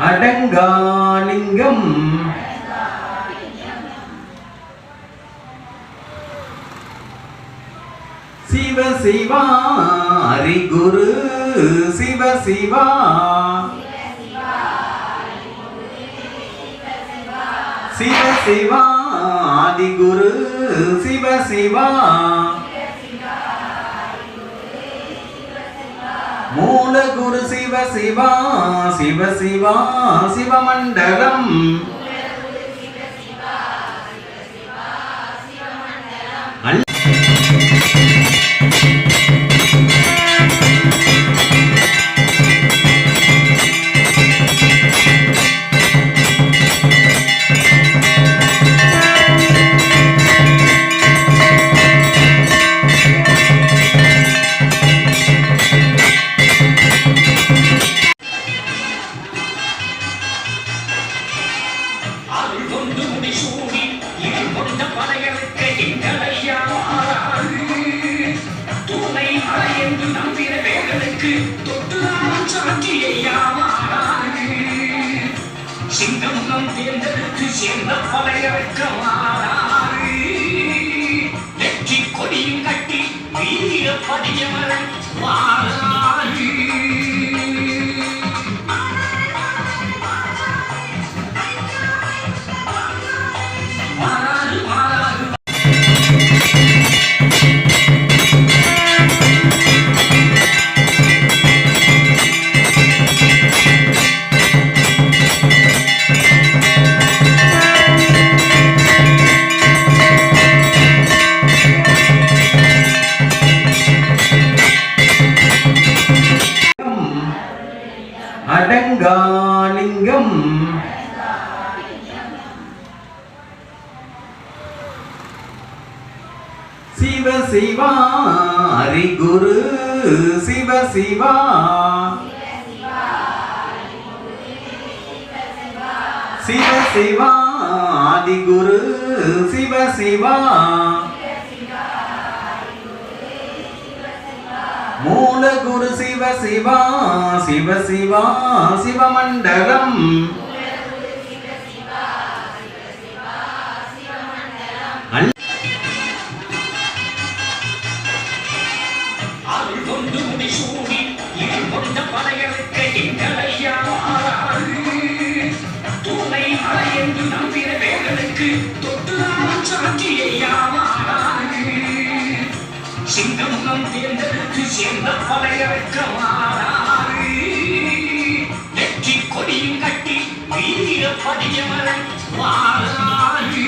அடங்காலிங்கம் சிவ சிவா ஹரிகுரு சிவ சிவா சிவ சிவா ஆதிகுரு சிவ சிவா மூலகுரு சிவ சிவா சிவ சிவா சிவமண்டலம் சிங்கம் தேர்ந்தெடுத்து சேர்ந்த பழையவைக்க மாறாறு வெற்றி கொடியும் கட்டி வீர பதியமரன் வாராறு அடங்காலிங்கம் சிவ சிவா ஹரிகுரு சிவ சிவா சிவ சிவா ஆதிகுரு சிவ சிவா மூலகுரு சிவ சிவா சிவ சிவா சிவமண்டலம் சிங்கம் தேர்ந்தெடுத்து சேர்ந்த பழையவைக்க மாறாறு வெற்றி கொடியும் கட்டி வீர பதியமரன் வாராறு